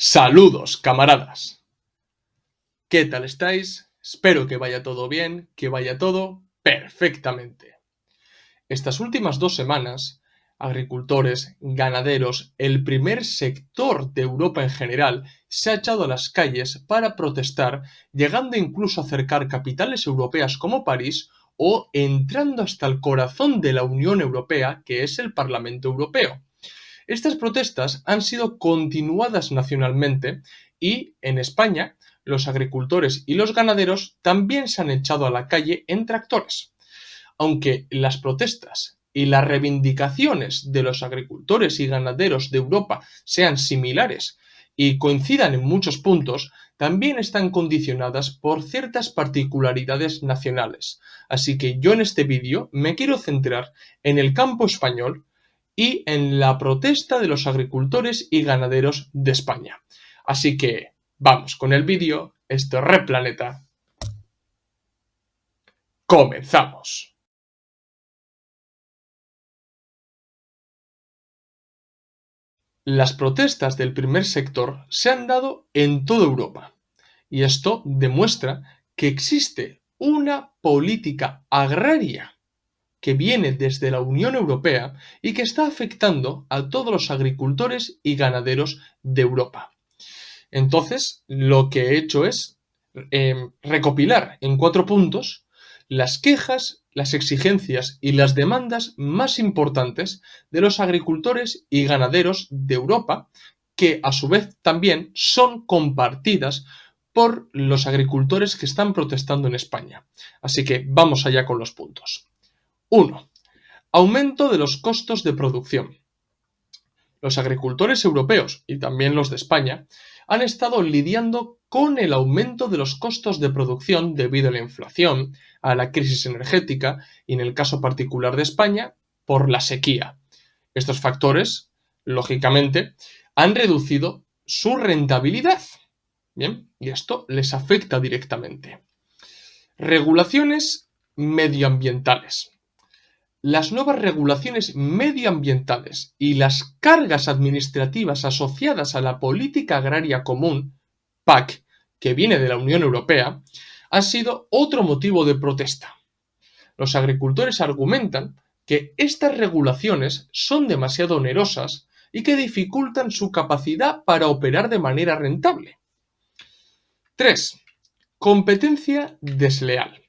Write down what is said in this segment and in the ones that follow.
Saludos, camaradas. ¿Qué tal estáis? Espero que vaya todo bien, que vaya todo perfectamente. Estas últimas 2 semanas, agricultores, ganaderos, el primer sector de Europa en general se ha echado a las calles para protestar, llegando incluso a acercar capitales europeas como París o entrando hasta el corazón de la Unión Europea, que es el Parlamento Europeo. Estas protestas han sido continuadas nacionalmente y, en España, los agricultores y los ganaderos también se han echado a la calle en tractores. Aunque las protestas y las reivindicaciones de los agricultores y ganaderos de Europa sean similares y coincidan en muchos puntos, también están condicionadas por ciertas particularidades nacionales. Así que yo en este vídeo me quiero centrar en el campo español y en la protesta de los agricultores y ganaderos de España. Así que vamos con el vídeo. Esto es Red Planeta. ¡Comenzamos! Las protestas del primer sector se han dado en toda Europa, y esto demuestra que existe una política agraria que viene desde la Unión Europea y que está afectando a todos los agricultores y ganaderos de Europa. Entonces, lo que he hecho es recopilar en 4 puntos las quejas, las exigencias y las demandas más importantes de los agricultores y ganaderos de Europa, que a su vez también son compartidas por los agricultores que están protestando en España. Así que vamos allá con los puntos. 1. Aumento de los costos de producción. Los agricultores europeos, y también los de España, han estado lidiando con el aumento de los costos de producción debido a la inflación, a la crisis energética y, en el caso particular de España, por la sequía. Estos factores, lógicamente, han reducido su rentabilidad. Bien, y esto les afecta directamente. Regulaciones medioambientales. Las nuevas regulaciones medioambientales y las cargas administrativas asociadas a la política agraria común, PAC, que viene de la Unión Europea, han sido otro motivo de protesta. Los agricultores argumentan que estas regulaciones son demasiado onerosas y que dificultan su capacidad para operar de manera rentable. 3. Competencia desleal.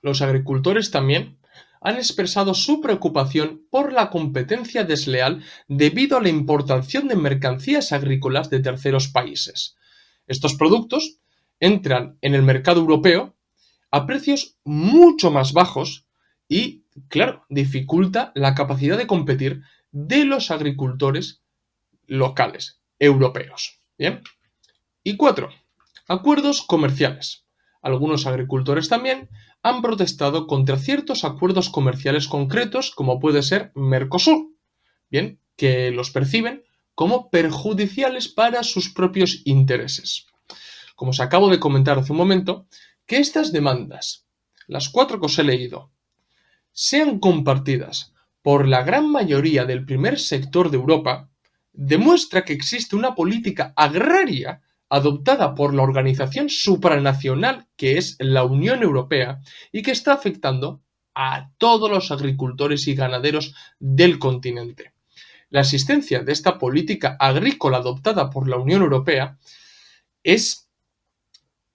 Los agricultores también han expresado su preocupación por la competencia desleal debido a la importación de mercancías agrícolas de terceros países. Estos productos entran en el mercado europeo a precios mucho más bajos y, claro, dificulta la capacidad de competir de los agricultores locales europeos. ¿Bien? Y 4. Acuerdos comerciales. Algunos agricultores también han protestado contra ciertos acuerdos comerciales concretos, como puede ser Mercosur, bien, que los perciben como perjudiciales para sus propios intereses. Como os acabo de comentar hace un momento, que estas demandas, las 4 que os he leído, sean compartidas por la gran mayoría del primer sector de Europa, demuestra que existe una política agraria adoptada por la organización supranacional que es la Unión Europea y que está afectando a todos los agricultores y ganaderos del continente. La existencia de esta política agrícola adoptada por la Unión Europea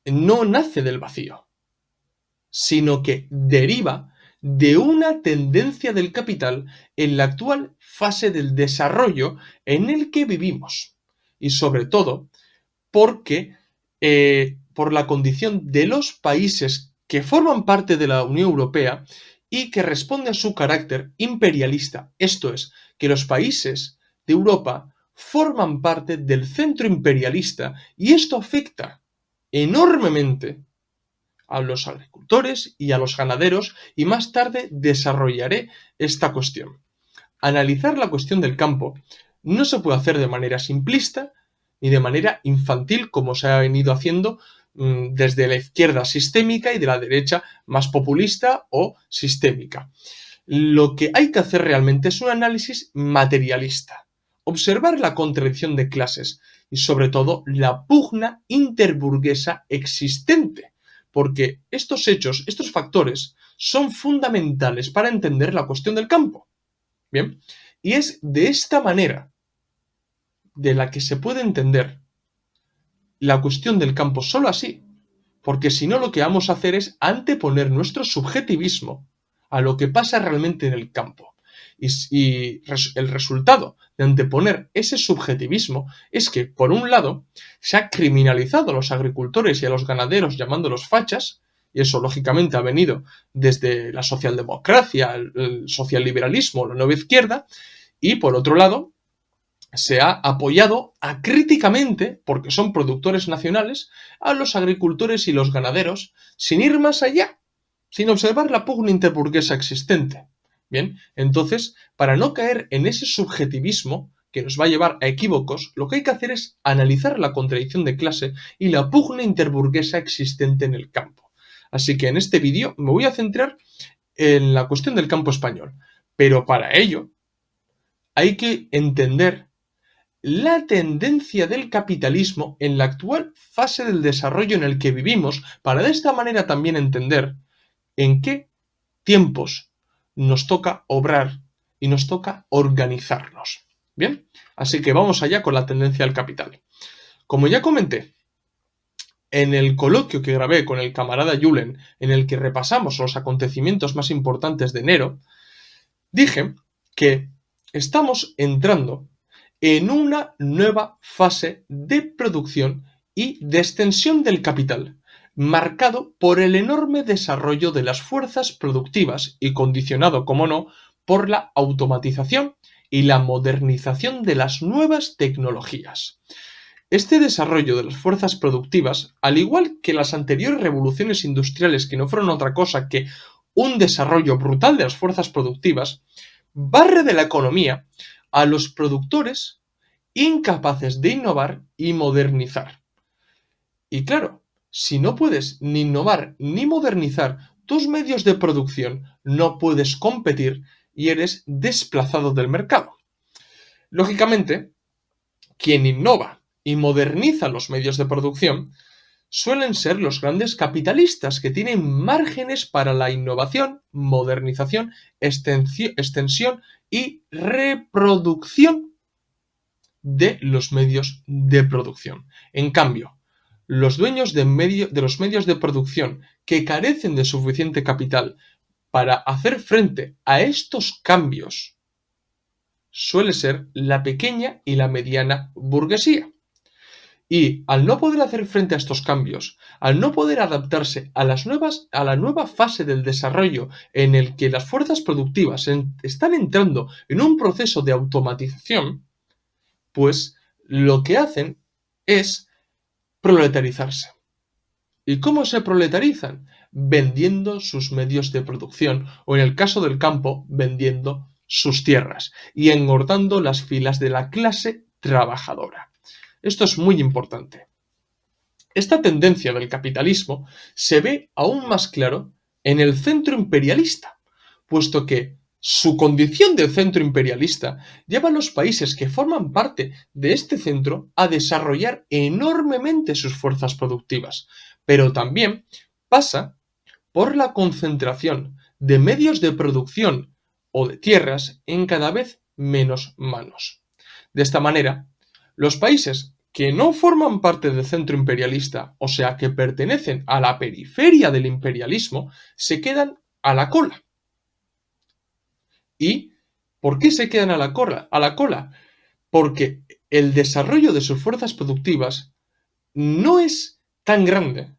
no nace del vacío, sino que deriva de una tendencia del capital en la actual fase del desarrollo en el que vivimos y sobre todo porque por la condición de los países que forman parte de la Unión Europea y que responde a su carácter imperialista, esto es, que los países de Europa forman parte del centro imperialista y esto afecta enormemente a los agricultores y a los ganaderos y más tarde desarrollaré esta cuestión. Analizar la cuestión del campo no se puede hacer de manera simplista ni de manera infantil como se ha venido haciendo desde la izquierda sistémica y de la derecha más populista o sistémica. Lo que hay que hacer realmente es un análisis materialista. Observar la contradicción de clases y sobre todo la pugna interburguesa existente, porque estos hechos, estos factores, son fundamentales para entender la cuestión del campo. Bien, y es de esta manera de la que se puede entender la cuestión del campo solo así, porque si no lo que vamos a hacer es anteponer nuestro subjetivismo a lo que pasa realmente en el campo. Y el resultado de anteponer ese subjetivismo es que, por un lado, se ha criminalizado a los agricultores y a los ganaderos llamándolos fachas, y eso lógicamente ha venido desde la socialdemocracia, el socialliberalismo, la nueva izquierda, y por otro lado, se ha apoyado acríticamente, porque son productores nacionales, a los agricultores y los ganaderos, sin ir más allá, sin observar la pugna interburguesa existente. Bien, entonces, para no caer en ese subjetivismo que nos va a llevar a equívocos, lo que hay que hacer es analizar la contradicción de clase y la pugna interburguesa existente en el campo. Así que en este vídeo me voy a centrar en la cuestión del campo español, pero para ello hay que entender la tendencia del capitalismo en la actual fase del desarrollo en el que vivimos, para de esta manera también entender en qué tiempos nos toca obrar y nos toca organizarnos. Bien, así que vamos allá con la tendencia del capital. Como ya comenté, en el coloquio que grabé con el camarada Julen, en el que repasamos los acontecimientos más importantes de enero, dije que estamos entrando en una nueva fase de producción y de extensión del capital, marcado por el enorme desarrollo de las fuerzas productivas y condicionado, como no, por la automatización y la modernización de las nuevas tecnologías. Este desarrollo de las fuerzas productivas, al igual que las anteriores revoluciones industriales que no fueron otra cosa que un desarrollo brutal de las fuerzas productivas, barre de la economía a los productores incapaces de innovar y modernizar. Y claro, si no puedes ni innovar ni modernizar tus medios de producción, no puedes competir y eres desplazado del mercado. Lógicamente, quien innova y moderniza los medios de producción suelen ser los grandes capitalistas que tienen márgenes para la innovación, modernización, extensión y reproducción de los medios de producción. En cambio, los dueños de los medios de producción que carecen de suficiente capital para hacer frente a estos cambios suele ser la pequeña y la mediana burguesía. Y al no poder hacer frente a estos cambios, al no poder adaptarse a la nueva fase del desarrollo en el que las fuerzas productivas están entrando en un proceso de automatización, pues lo que hacen es proletarizarse. ¿Y cómo se proletarizan? Vendiendo sus medios de producción, o en el caso del campo, vendiendo sus tierras y engordando las filas de la clase trabajadora. Esto es muy importante. Esta tendencia del capitalismo se ve aún más claro en el centro imperialista, puesto que su condición de centro imperialista lleva a los países que forman parte de este centro a desarrollar enormemente sus fuerzas productivas, pero también pasa por la concentración de medios de producción o de tierras en cada vez menos manos. De esta manera, los países que no forman parte del centro imperialista, o sea, que pertenecen a la periferia del imperialismo, se quedan a la cola. ¿Y por qué se quedan a la cola? Porque el desarrollo de sus fuerzas productivas no es tan grande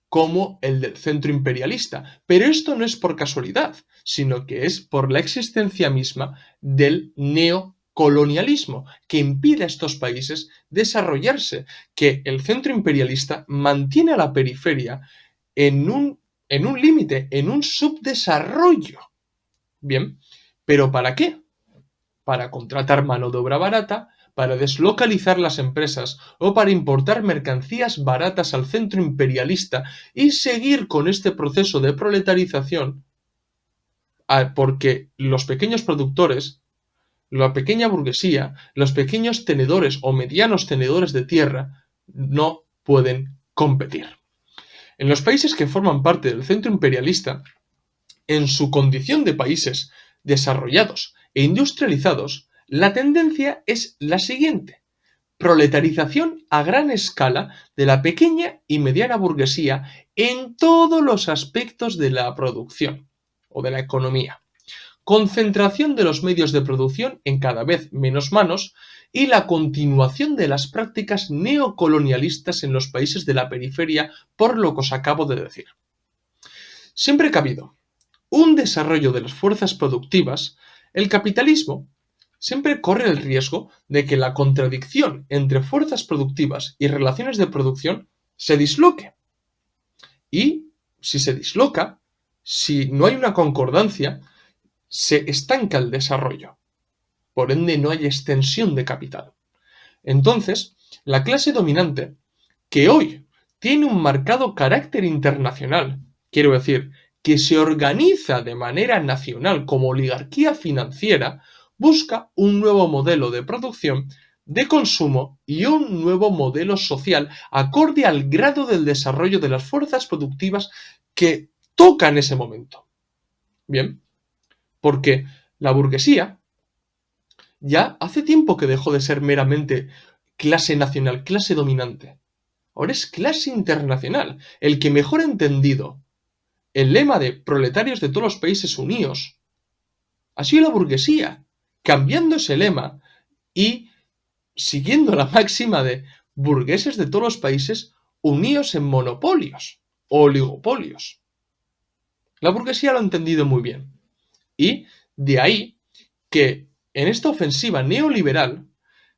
como el del centro imperialista. Pero esto no es por casualidad, sino que es por la existencia misma del neocolonialismo, que impide a estos países desarrollarse, que el centro imperialista mantiene a la periferia en un límite, en un subdesarrollo. Bien, ¿pero para qué? Para contratar mano de obra barata, para deslocalizar las empresas o para importar mercancías baratas al centro imperialista y seguir con este proceso de proletarización, porque los pequeños productores La pequeña burguesía, los pequeños tenedores o medianos tenedores de tierra no pueden competir. En los países que forman parte del centro imperialista, en su condición de países desarrollados e industrializados, la tendencia es la siguiente: proletarización a gran escala de la pequeña y mediana burguesía en todos los aspectos de la producción o de la economía, concentración de los medios de producción en cada vez menos manos y la continuación de las prácticas neocolonialistas en los países de la periferia, por lo que os acabo de decir. Siempre que ha habido un desarrollo de las fuerzas productivas, el capitalismo siempre corre el riesgo de que la contradicción entre fuerzas productivas y relaciones de producción se disloque. Y si se disloca, si no hay una concordancia, se estanca el desarrollo. Por ende, no hay extensión de capital. Entonces, la clase dominante, que hoy tiene un marcado carácter internacional, quiero decir, que se organiza de manera nacional como oligarquía financiera, busca un nuevo modelo de producción, de consumo y un nuevo modelo social acorde al grado del desarrollo de las fuerzas productivas que toca en ese momento. Bien, porque la burguesía ya hace tiempo que dejó de ser meramente clase nacional, clase dominante. Ahora es clase internacional. El que mejor ha entendido el lema de proletarios de todos los países unidos ha sido la burguesía, cambiando ese lema y siguiendo la máxima de burgueses de todos los países unidos en monopolios o oligopolios. La burguesía lo ha entendido muy bien. Y de ahí que en esta ofensiva neoliberal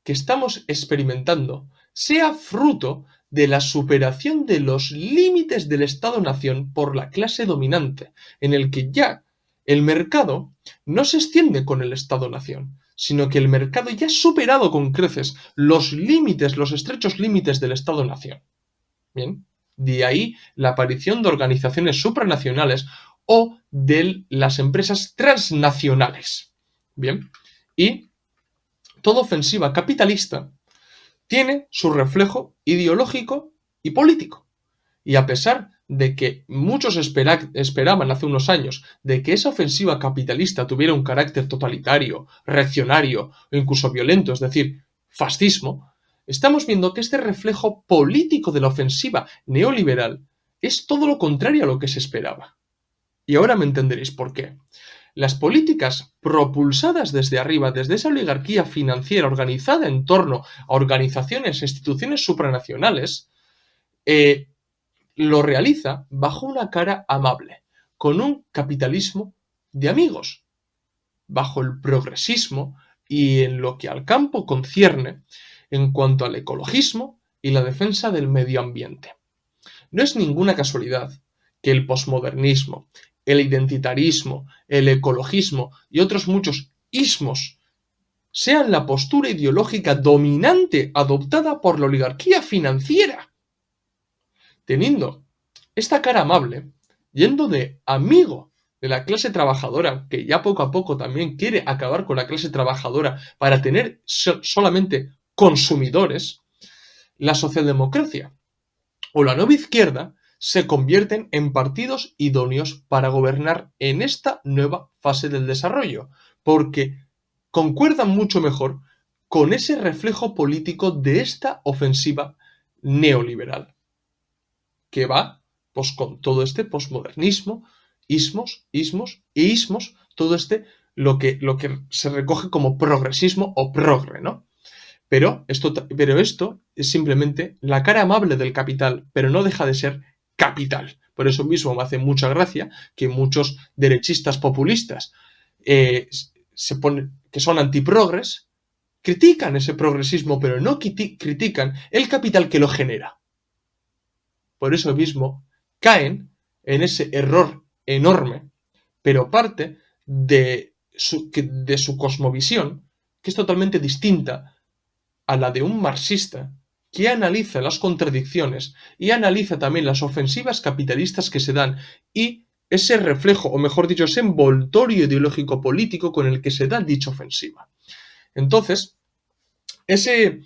que estamos experimentando sea fruto de la superación de los límites del Estado-nación por la clase dominante, en el que ya el mercado no se extiende con el Estado-nación, sino que el mercado ya ha superado con creces los límites, los estrechos límites del Estado-nación. Bien, de ahí la aparición de organizaciones supranacionales o de las empresas transnacionales. Bien, y toda ofensiva capitalista tiene su reflejo ideológico y político. Y a pesar de que muchos esperaban hace unos años de que esa ofensiva capitalista tuviera un carácter totalitario, reaccionario o incluso violento, es decir, fascismo, estamos viendo que este reflejo político de la ofensiva neoliberal es todo lo contrario a lo que se esperaba. Y ahora me entenderéis por qué. Las políticas propulsadas desde arriba, desde esa oligarquía financiera organizada en torno a organizaciones e instituciones supranacionales, lo realiza bajo una cara amable, con un capitalismo de amigos, bajo el progresismo y en lo que al campo concierne en cuanto al ecologismo y la defensa del medio ambiente. No es ninguna casualidad que el posmodernismo, el identitarismo, el ecologismo y otros muchos ismos sean la postura ideológica dominante adoptada por la oligarquía financiera. Teniendo esta cara amable, yendo de amigo de la clase trabajadora, que ya poco a poco también quiere acabar con la clase trabajadora para tener solamente consumidores, la socialdemocracia o la nueva izquierda se convierten en partidos idóneos para gobernar en esta nueva fase del desarrollo, porque concuerdan mucho mejor con ese reflejo político de esta ofensiva neoliberal, que va pues con todo este posmodernismo, ismos, todo lo que se recoge como progresismo o progre, ¿no? Pero esto es simplemente la cara amable del capital, pero no deja de ser capital. Por eso mismo me hace mucha gracia que muchos derechistas populistas que son antiprogres, critican ese progresismo, pero no critican el capital que lo genera. Por eso mismo caen en ese error enorme, pero parte de su cosmovisión, que es totalmente distinta a la de un marxista que analiza las contradicciones y analiza también las ofensivas capitalistas que se dan y ese reflejo, o mejor dicho, ese envoltorio ideológico político con el que se da dicha ofensiva. Entonces, ese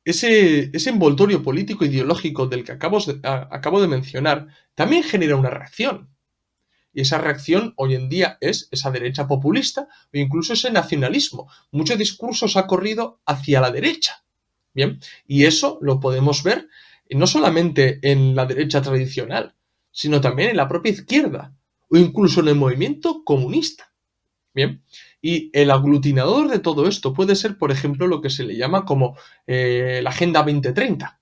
envoltorio político ideológico del que acabo de mencionar también genera una reacción. Y esa reacción hoy en día es esa derecha populista o incluso ese nacionalismo. Mucho discurso se ha corrido hacia la derecha. Bien, y eso lo podemos ver no solamente en la derecha tradicional, sino también en la propia izquierda o incluso en el movimiento comunista. Bien, y el aglutinador de todo esto puede ser, por ejemplo, lo que se le llama como la Agenda 2030,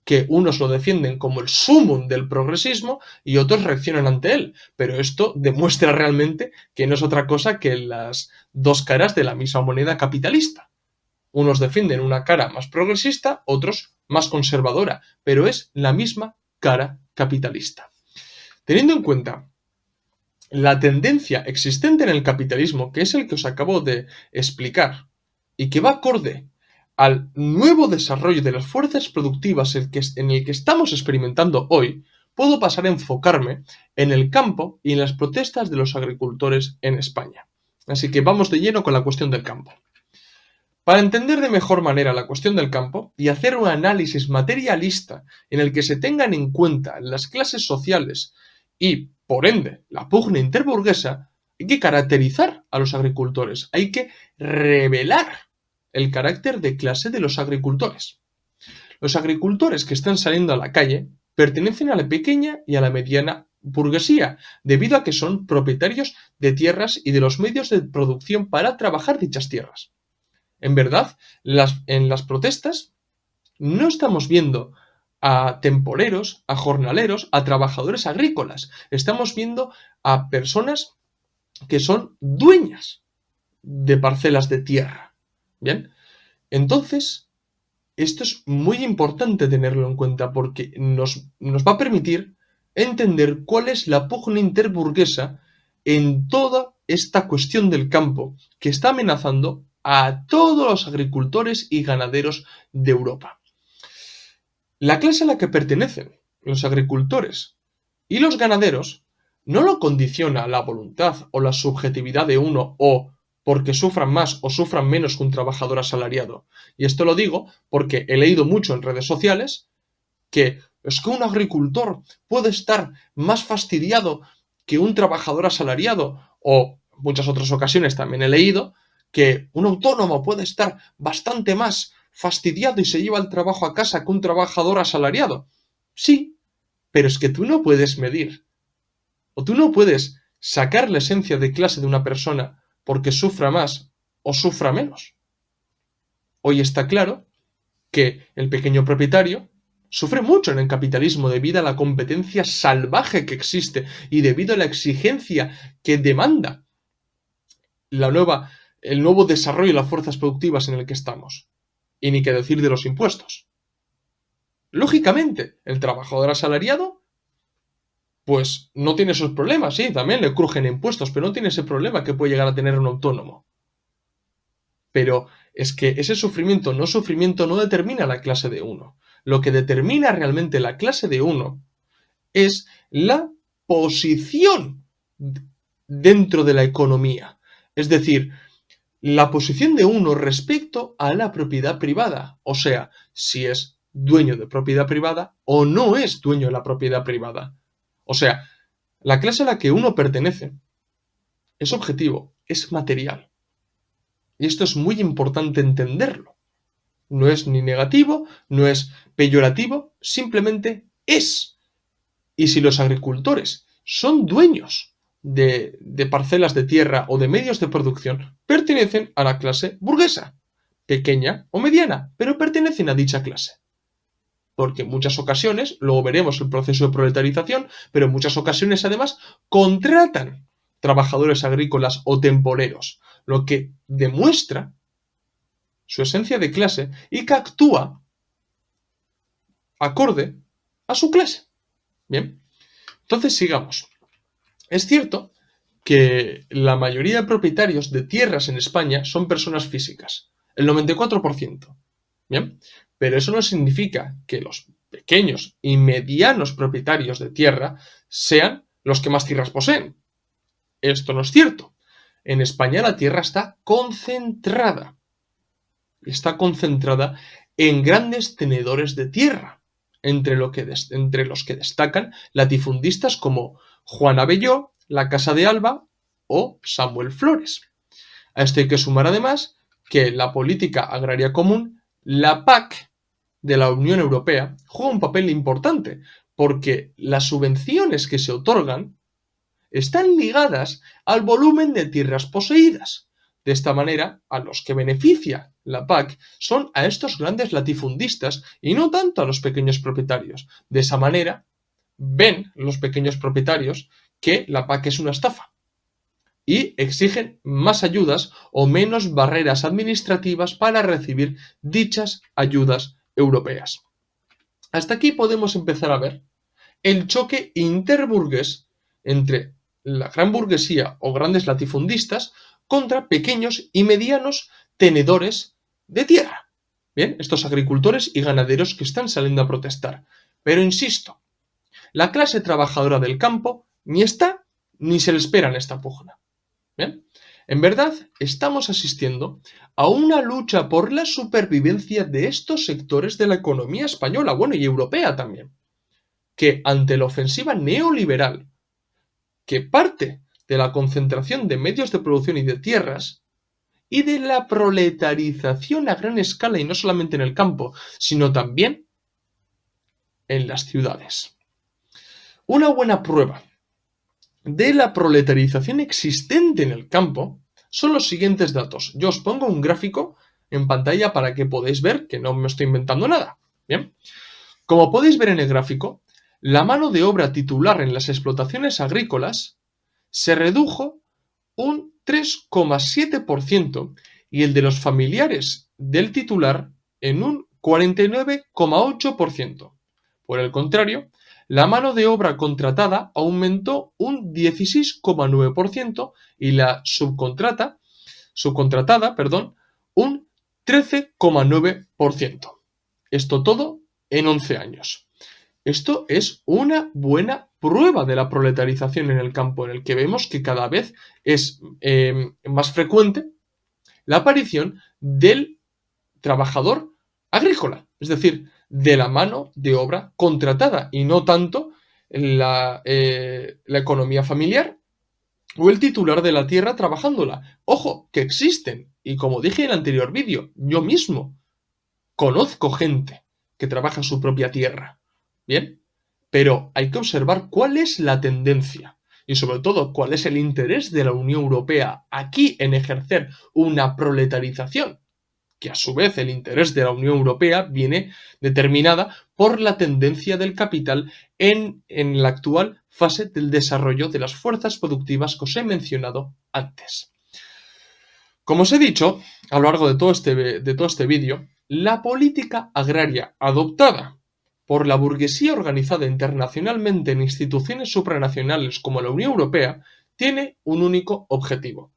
que unos lo defienden como el sumum del progresismo y otros reaccionan ante él. Pero esto demuestra realmente que no es otra cosa que las dos caras de la misma moneda capitalista. Unos defienden una cara más progresista, otros más conservadora, pero es la misma cara capitalista. Teniendo en cuenta la tendencia existente en el capitalismo, que es el que os acabo de explicar, y que va acorde al nuevo desarrollo de las fuerzas productivas en el que estamos experimentando hoy, puedo pasar a enfocarme en el campo y en las protestas de los agricultores en España. Así que vamos de lleno con la cuestión del campo. Para entender de mejor manera la cuestión del campo y hacer un análisis materialista en el que se tengan en cuenta las clases sociales y, por ende, la pugna interburguesa, hay que caracterizar a los agricultores, hay que revelar el carácter de clase de los agricultores. Los agricultores que están saliendo a la calle pertenecen a la pequeña y a la mediana burguesía, debido a que son propietarios de tierras y de los medios de producción para trabajar dichas tierras. En verdad, en las protestas no estamos viendo a temporeros, a jornaleros, a trabajadores agrícolas. Estamos viendo a personas que son dueñas de parcelas de tierra. Bien, entonces, esto es muy importante tenerlo en cuenta porque nos va a permitir entender cuál es la pugna interburguesa en toda esta cuestión del campo que está amenazando a todos los agricultores y ganaderos de Europa. La clase a la que pertenecen los agricultores y los ganaderos no lo condiciona la voluntad o la subjetividad de uno o porque sufran más o sufran menos que un trabajador asalariado. Y esto lo digo porque he leído mucho en redes sociales que es que un agricultor puede estar más fastidiado que un trabajador asalariado, o en muchas otras ocasiones también he leído que un autónomo puede estar bastante más fastidiado y se lleva el trabajo a casa que un trabajador asalariado. Sí, pero es que tú no puedes medir, o tú no puedes sacar la esencia de clase de una persona porque sufra más o sufra menos. Hoy está claro que el pequeño propietario sufre mucho en el capitalismo debido a la competencia salvaje que existe y debido a la exigencia que demanda el nuevo desarrollo de las fuerzas productivas en el que estamos. Y ni qué decir de los impuestos. Lógicamente, el trabajador asalariado, pues no tiene esos problemas, sí, también le crujen impuestos, pero no tiene ese problema que puede llegar a tener un autónomo. Pero es que ese sufrimiento no determina la clase de uno. Lo que determina realmente la clase de uno es la posición dentro de la economía. Es decir, la posición de uno respecto a la propiedad privada. O sea, si es dueño de propiedad privada o no es dueño de la propiedad privada. O sea, la clase a la que uno pertenece es objetivo, es material. Y esto es muy importante entenderlo. No es ni negativo, no es peyorativo, simplemente es. Y si los agricultores son dueños de parcelas de tierra o de medios de producción, pertenecen a la clase burguesa, pequeña o mediana, pero pertenecen a dicha clase. Porque en muchas ocasiones, luego veremos el proceso de proletarización, pero en muchas ocasiones además contratan trabajadores agrícolas o temporeros, lo que demuestra su esencia de clase y que actúa acorde a su clase. Bien, entonces sigamos. Es cierto que la mayoría de propietarios de tierras en España son personas físicas, el 94%. Bien, pero eso no significa que los pequeños y medianos propietarios de tierra sean los que más tierras poseen. Esto no es cierto. En España la tierra está concentrada. Está concentrada en grandes tenedores de tierra, entre los que destacan latifundistas como Juan Abelló, la Casa de Alba o Samuel Flores. A esto hay que sumar además que la política agraria común, la PAC de la Unión Europea, juega un papel importante, porque las subvenciones que se otorgan están ligadas al volumen de tierras poseídas. De esta manera, a los que beneficia la PAC son a estos grandes latifundistas y no tanto a los pequeños propietarios. De esa manera, ven los pequeños propietarios que la PAC es una estafa y exigen más ayudas o menos barreras administrativas para recibir dichas ayudas europeas. Hasta aquí podemos empezar a ver el choque interburgués entre la gran burguesía o grandes latifundistas contra pequeños y medianos tenedores de tierra. Bien, estos agricultores y ganaderos que están saliendo a protestar. Pero insisto, la clase trabajadora del campo ni está ni se le espera en esta pugna. Bien, en verdad estamos asistiendo a una lucha por la supervivencia de estos sectores de la economía española, bueno, y europea también, que ante la ofensiva neoliberal que parte de la concentración de medios de producción y de tierras y de la proletarización a gran escala y no solamente en el campo, sino también en las ciudades. Una buena prueba de la proletarización existente en el campo son los siguientes datos. Yo os pongo un gráfico en pantalla para que podáis ver que no me estoy inventando nada. Bien, como podéis ver en el gráfico, la mano de obra titular en las explotaciones agrícolas se redujo un 3,7% y el de los familiares del titular en un 49,8%. Por el contrario, la mano de obra contratada aumentó un 16,9% y la subcontratada, un 13,9%. Esto todo en 11 años. Esto es una buena prueba de la proletarización en el campo, en el que vemos que cada vez es más frecuente la aparición del trabajador agrícola, es decir, de la mano de obra contratada y no tanto la economía familiar o el titular de la tierra trabajándola. Ojo, que existen, y como dije en el anterior vídeo, yo mismo conozco gente que trabaja en su propia tierra. Bien, pero hay que observar cuál es la tendencia y sobre todo cuál es el interés de la Unión Europea aquí en ejercer una proletarización, que a su vez el interés de la Unión Europea viene determinada por la tendencia del capital en la actual fase del desarrollo de las fuerzas productivas que os he mencionado antes. Como os he dicho a lo largo de todo este vídeo, la política agraria adoptada por la burguesía organizada internacionalmente en instituciones supranacionales como la Unión Europea tiene un único objetivo: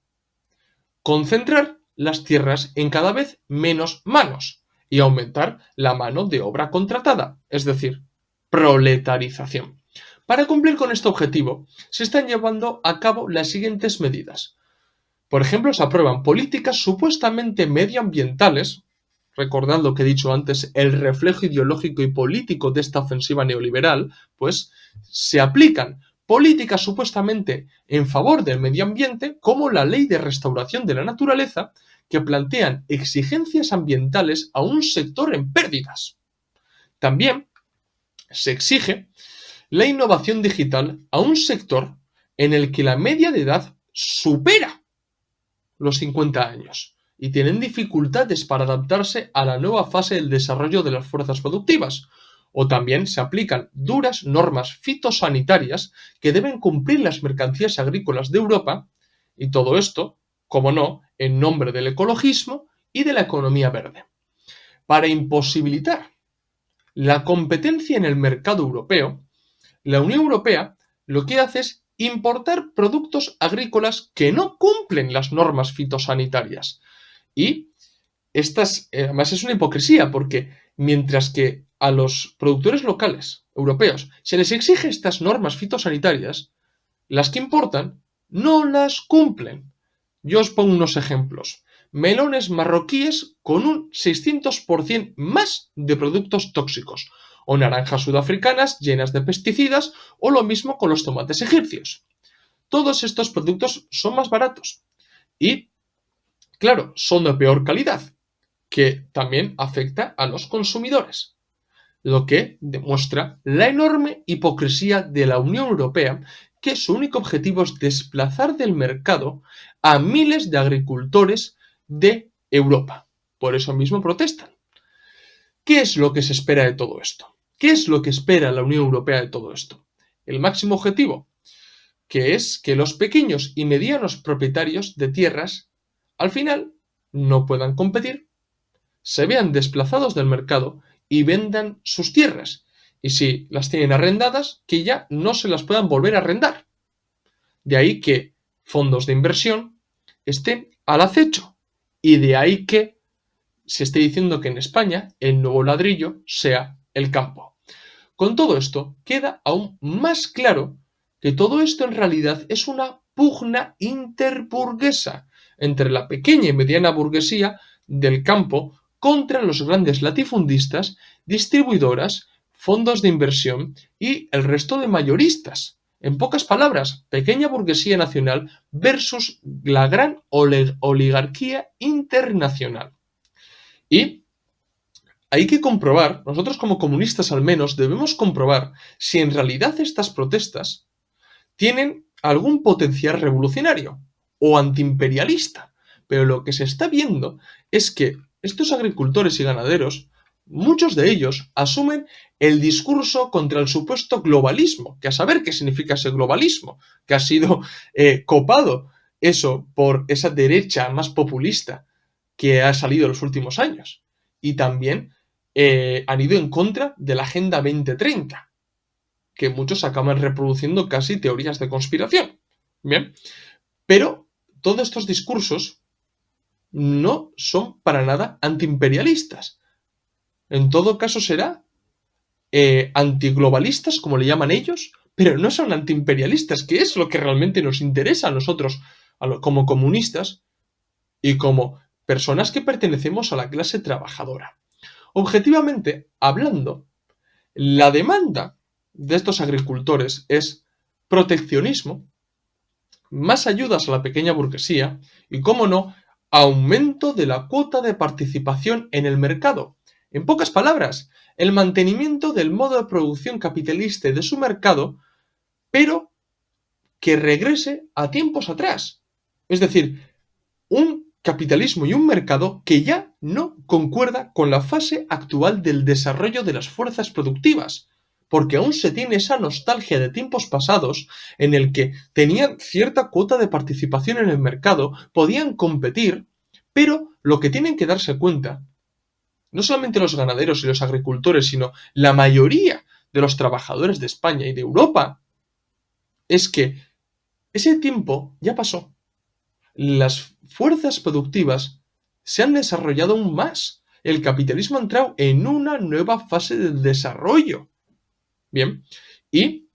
concentrar las tierras en cada vez menos manos y aumentar la mano de obra contratada, es decir, proletarización. Para cumplir con este objetivo, se están llevando a cabo las siguientes medidas. Por ejemplo, se aprueban políticas supuestamente medioambientales, recordad lo que he dicho antes, el reflejo ideológico y político de esta ofensiva neoliberal, pues se aplican políticas supuestamente en favor del medio ambiente, como la Ley de Restauración de la Naturaleza, que plantean exigencias ambientales a un sector en pérdidas. También se exige la innovación digital a un sector en el que la media de edad supera los 50 años y tienen dificultades para adaptarse a la nueva fase del desarrollo de las fuerzas productivas. O también se aplican duras normas fitosanitarias que deben cumplir las mercancías agrícolas de Europa, y todo esto, como no, en nombre del ecologismo y de la economía verde. Para imposibilitar la competencia en el mercado europeo, la Unión Europea lo que hace es importar productos agrícolas que no cumplen las normas fitosanitarias. Y además es una hipocresía, porque mientras que a los productores locales europeos se les exige estas normas fitosanitarias, las que importan no las cumplen. Yo os pongo unos ejemplos. Melones marroquíes con un 600% más de productos tóxicos, o naranjas sudafricanas llenas de pesticidas, o lo mismo con los tomates egipcios. Todos estos productos son más baratos y, claro, son de peor calidad, que también afecta a los consumidores, lo que demuestra la enorme hipocresía de la Unión Europea, que su único objetivo es desplazar del mercado a miles de agricultores de Europa. Por eso mismo protestan. ¿Qué es lo que se espera de todo esto? ¿Qué es lo que espera la Unión Europea de todo esto? El máximo objetivo, que es que los pequeños y medianos propietarios de tierras, al final, no puedan competir, se vean desplazados del mercado y vendan sus tierras. Y si las tienen arrendadas, que ya no se las puedan volver a arrendar. De ahí que fondos de inversión estén al acecho. Y de ahí que se esté diciendo que en España el nuevo ladrillo sea el campo. Con todo esto, queda aún más claro que todo esto en realidad es una pugna interburguesa entre la pequeña y mediana burguesía del campo contra los grandes latifundistas, distribuidoras, fondos de inversión y el resto de mayoristas. En pocas palabras, pequeña burguesía nacional versus la gran oligarquía internacional. Y hay que comprobar, nosotros como comunistas al menos, debemos comprobar si en realidad estas protestas tienen algún potencial revolucionario o antiimperialista. Pero lo que se está viendo es que estos agricultores y ganaderos, muchos de ellos asumen el discurso contra el supuesto globalismo, que a saber qué significa ese globalismo, que ha sido copado eso por esa derecha más populista que ha salido en los últimos años. Y también han ido en contra de la Agenda 2030, que muchos acaban reproduciendo casi teorías de conspiración. Bien, pero todos estos discursos no son para nada antiimperialistas. En todo caso será antiglobalistas, como le llaman ellos, pero no son antiimperialistas, que es lo que realmente nos interesa a nosotros como comunistas y como personas que pertenecemos a la clase trabajadora. Objetivamente hablando, la demanda de estos agricultores es proteccionismo, más ayudas a la pequeña burguesía y, cómo no, aumento de la cuota de participación en el mercado. En pocas palabras, el mantenimiento del modo de producción capitalista y de su mercado, pero que regrese a tiempos atrás. Es decir, un capitalismo y un mercado que ya no concuerda con la fase actual del desarrollo de las fuerzas productivas, porque aún se tiene esa nostalgia de tiempos pasados en el que tenían cierta cuota de participación en el mercado, podían competir, pero lo que tienen que darse cuenta, no solamente los ganaderos y los agricultores, sino la mayoría de los trabajadores de España y de Europa, es que ese tiempo ya pasó. Las fuerzas productivas se han desarrollado aún más. El capitalismo ha entrado en una nueva fase de desarrollo. Bien, y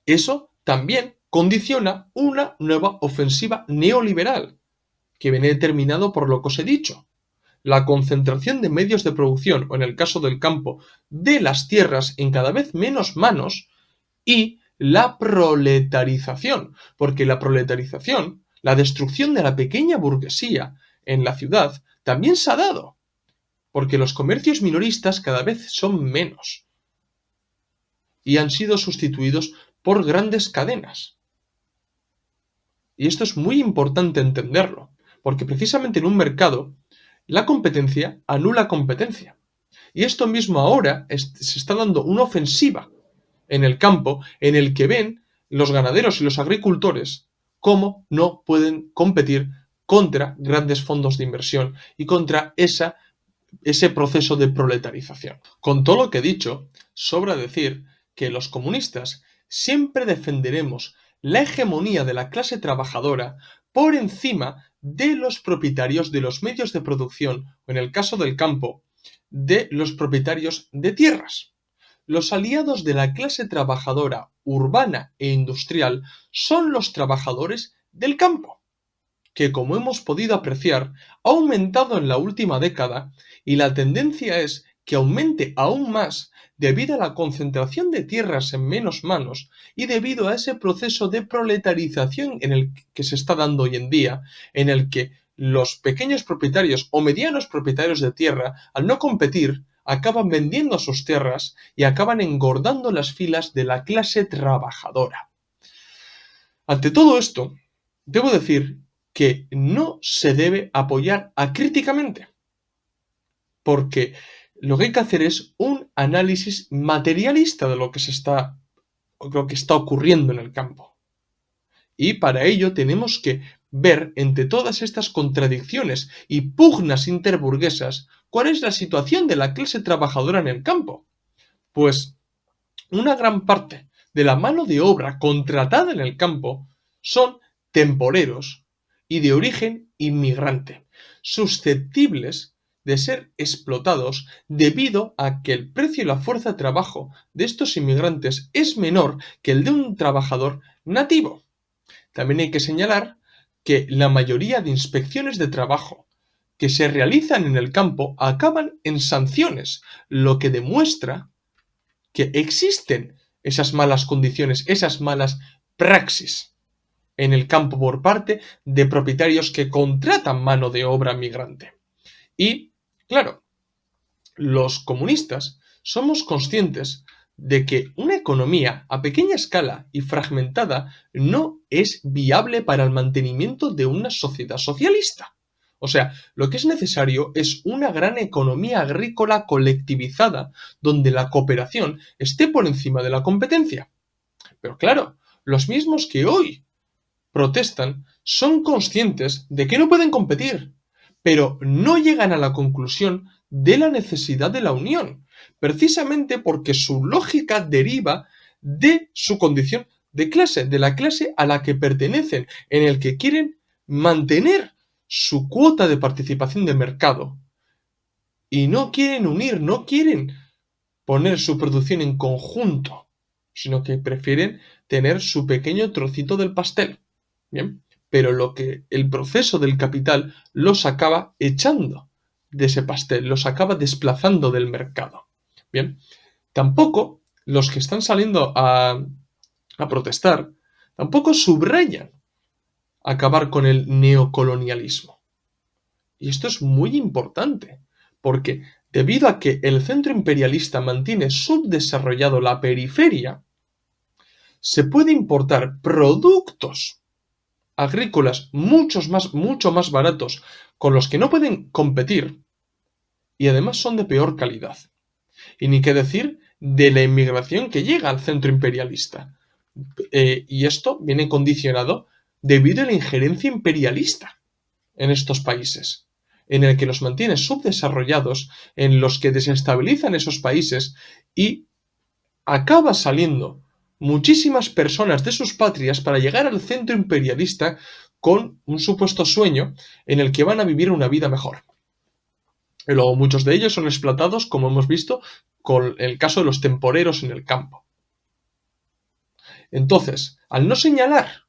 eso también condiciona una nueva ofensiva neoliberal, que viene determinado por lo que os he dicho. La concentración de medios de producción, o en el caso del campo, de las tierras en cada vez menos manos, y la proletarización, porque la proletarización, la destrucción de la pequeña burguesía en la ciudad, también se ha dado, porque los comercios minoristas cada vez son menos y han sido sustituidos por grandes cadenas. Y esto es muy importante entenderlo, porque precisamente en un mercado la competencia anula competencia. Y esto mismo ahora se está dando una ofensiva en el campo en el que ven los ganaderos y los agricultores cómo no pueden competir contra grandes fondos de inversión y contra ese proceso de proletarización. Con todo lo que he dicho, sobra decir que los comunistas siempre defenderemos la hegemonía de la clase trabajadora por encima de los propietarios de los medios de producción, o en el caso del campo, de los propietarios de tierras. los aliados de la clase trabajadora urbana e industrial son los trabajadores del campo, que como hemos podido apreciar ha aumentado en la última década y la tendencia es que aumente aún más debido a la concentración de tierras en menos manos y debido a ese proceso de proletarización en el que se está dando hoy en día, en el que los pequeños propietarios o medianos propietarios de tierra, al no competir, acaban vendiendo sus tierras y acaban engordando las filas de la clase trabajadora. Ante todo esto, debo decir que no se debe apoyar acríticamente, porque lo que hay que hacer es un análisis materialista de lo que está ocurriendo en el campo. Y para ello tenemos que ver entre todas estas contradicciones y pugnas interburguesas cuál es la situación de la clase trabajadora en el campo. Pues una gran parte de la mano de obra contratada en el campo son temporeros y de origen inmigrante, susceptibles de ser explotados debido a que el precio y la fuerza de trabajo de estos inmigrantes es menor que el de un trabajador nativo. También hay que señalar que la mayoría de inspecciones de trabajo que se realizan en el campo acaban en sanciones, lo que demuestra que existen esas malas condiciones, esas malas praxis en el campo por parte de propietarios que contratan mano de obra migrante. Y, claro, los comunistas somos conscientes de que una economía a pequeña escala y fragmentada no es viable para el mantenimiento de una sociedad socialista. O sea, lo que es necesario es una gran economía agrícola colectivizada donde la cooperación esté por encima de la competencia. Pero claro, los mismos que hoy protestan son conscientes de que no pueden competir, pero no llegan a la conclusión de la necesidad de la unión, precisamente porque su lógica deriva de su condición de clase, de la clase a la que pertenecen, en el que quieren mantener su cuota de participación de mercado y no quieren unir, no quieren poner su producción en conjunto, sino que prefieren tener su pequeño trocito del pastel. Bien, pero el proceso del capital los acaba echando de ese pastel, los acaba desplazando del mercado. Bien, tampoco los que están saliendo a protestar, tampoco subrayan acabar con el neocolonialismo. Y esto es muy importante, porque debido a que el centro imperialista mantiene subdesarrollado la periferia, se puede importar productos agrícolas mucho más baratos con los que no pueden competir y además son de peor calidad. Y ni qué decir de la inmigración que llega al centro imperialista. Y esto viene condicionado debido a la injerencia imperialista en estos países, en el que los mantiene subdesarrollados, en los que desestabilizan esos países y acaba saliendo muchísimas personas de sus patrias para llegar al centro imperialista con un supuesto sueño en el que van a vivir una vida mejor. Y luego muchos de ellos son explotados, como hemos visto, con el caso de los temporeros en el campo. Entonces, al no señalar,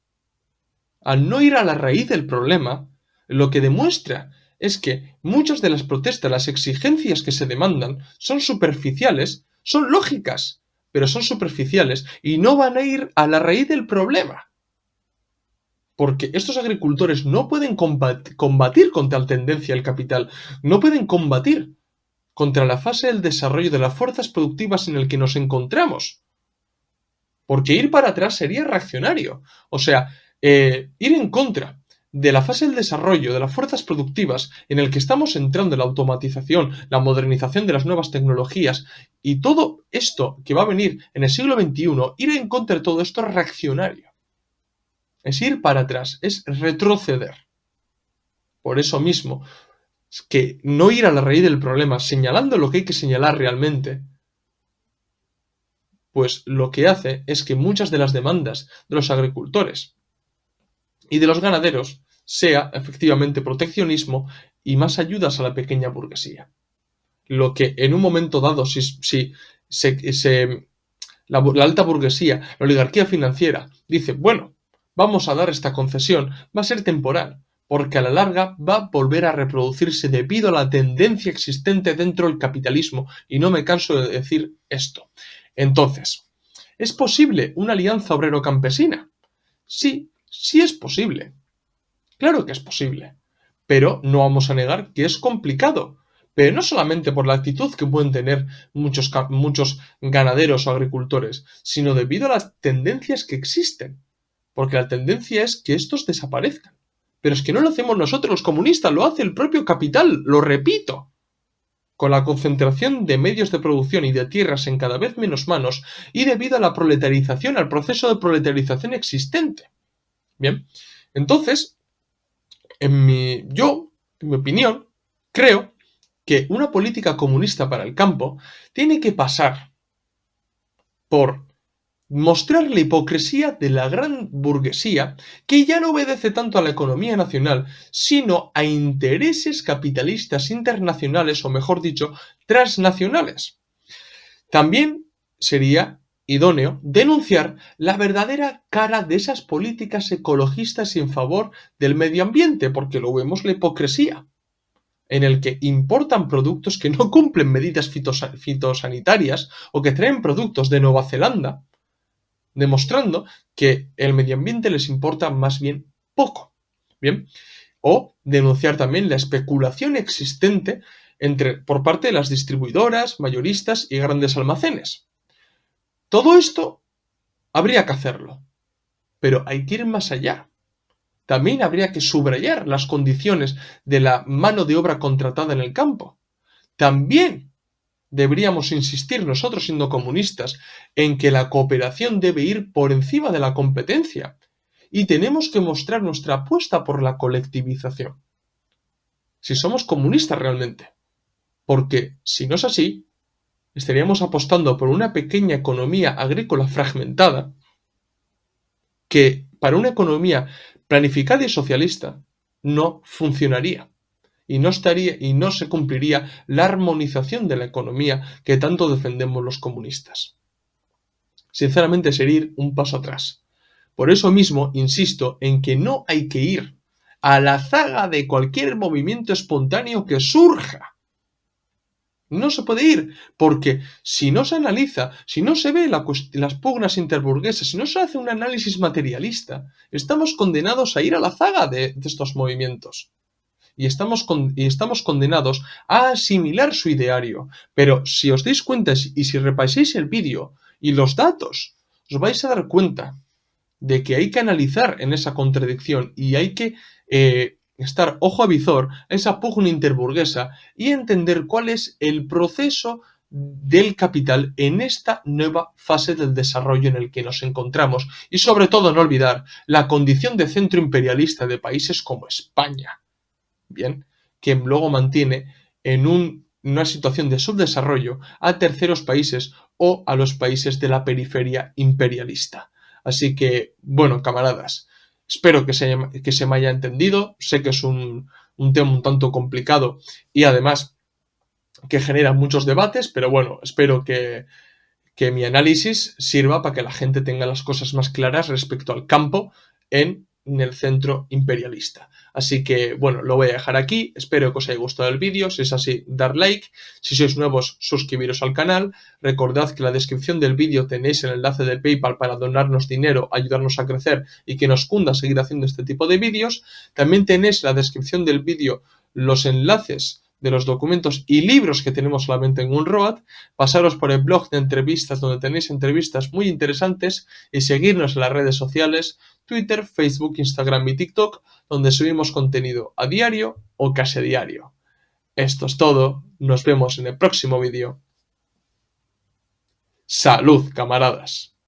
al no ir a la raíz del problema, lo que demuestra es que muchas de las protestas, las exigencias que se demandan, son superficiales, son lógicas, pero son superficiales y no van a ir a la raíz del problema. Porque estos agricultores no pueden combatir contra la tendencia del capital, no pueden combatir contra la fase del desarrollo de las fuerzas productivas en el que nos encontramos. Porque ir para atrás sería reaccionario. O sea, ir en contra de la fase del desarrollo de las fuerzas productivas en el que estamos entrando, la automatización, la modernización de las nuevas tecnologías y todo esto que va a venir en el siglo XXI, ir en contra de todo esto es reaccionario. Es ir para atrás, es retroceder. Por eso mismo, es que no ir a la raíz del problema, señalando lo que hay que señalar realmente, pues lo que hace es que muchas de las demandas de los agricultores y de los ganaderos sea efectivamente proteccionismo y más ayudas a la pequeña burguesía. Lo que en un momento dado, si la alta burguesía, la oligarquía financiera, dice, bueno, vamos a dar esta concesión, va a ser temporal, porque a la larga va a volver a reproducirse debido a la tendencia existente dentro del capitalismo, y no me canso de decir esto. Entonces, ¿es posible una alianza obrero-campesina? Sí, sí es posible. Claro que es posible. Pero no vamos a negar que es complicado. Pero no solamente por la actitud que pueden tener muchos ganaderos o agricultores, sino debido a las tendencias que existen. Porque la tendencia es que estos desaparezcan. Pero es que no lo hacemos nosotros los comunistas, lo hace el propio capital, lo repito. Con la concentración de medios de producción y de tierras en cada vez menos manos y debido a la proletarización, al proceso de proletarización existente. Bien, entonces, en mi opinión, creo que una política comunista para el campo tiene que pasar por mostrar la hipocresía de la gran burguesía que ya no obedece tanto a la economía nacional, sino a intereses capitalistas internacionales, o mejor dicho, transnacionales. También sería idóneo denunciar la verdadera cara de esas políticas ecologistas en favor del medio ambiente, porque lo vemos la hipocresía, en el que importan productos que no cumplen medidas fitosanitarias o que traen productos de Nueva Zelanda, demostrando que el medio ambiente les importa más bien poco. Bien, o denunciar también la especulación existente por parte de las distribuidoras, mayoristas y grandes almacenes. Todo esto habría que hacerlo, pero hay que ir más allá. También habría que subrayar las condiciones de la mano de obra contratada en el campo. También deberíamos insistir nosotros, siendo comunistas, en que la cooperación debe ir por encima de la competencia y tenemos que mostrar nuestra apuesta por la colectivización. Si somos comunistas realmente. Porque si no es así, estaríamos apostando por una pequeña economía agrícola fragmentada que para una economía planificada y socialista no funcionaría y no se cumpliría la armonización de la economía que tanto defendemos los comunistas. Sinceramente sería ir un paso atrás. Por eso mismo insisto en que no hay que ir a la zaga de cualquier movimiento espontáneo que surja. No se puede ir, porque si no se analiza, si no se ve las pugnas interburguesas, si no se hace un análisis materialista, estamos condenados a ir a la zaga de estos movimientos. Y estamos condenados a asimilar su ideario. Pero si os dais cuenta y si repasáis el vídeo y los datos, os vais a dar cuenta de que hay que analizar en esa contradicción y hay que estar ojo a visor a esa pugna interburguesa y entender cuál es el proceso del capital en esta nueva fase del desarrollo en el que nos encontramos y sobre todo no olvidar la condición de centro imperialista de países como España, bien, que luego mantiene en una situación de subdesarrollo a terceros países o a los países de la periferia imperialista. Así que, bueno, camaradas, espero que se me haya entendido. Sé que es un tema un tanto complicado y además que genera muchos debates, pero bueno, espero que mi análisis sirva para que la gente tenga las cosas más claras respecto al campo en el centro imperialista. Así que, bueno, lo voy a dejar aquí. Espero que os haya gustado el vídeo. Si es así, dar like. Si sois nuevos, suscribiros al canal. Recordad que en la descripción del vídeo tenéis el enlace de PayPal para donarnos dinero, ayudarnos a crecer y que nos cunda seguir haciendo este tipo de vídeos. También tenéis en la descripción del vídeo los enlaces de los documentos y libros que tenemos solamente en Unroad. Pasaros por el blog de entrevistas donde tenéis entrevistas muy interesantes y seguirnos en las redes sociales, Twitter, Facebook, Instagram y TikTok, donde subimos contenido a diario o casi a diario. Esto es todo, nos vemos en el próximo vídeo. ¡Salud, camaradas!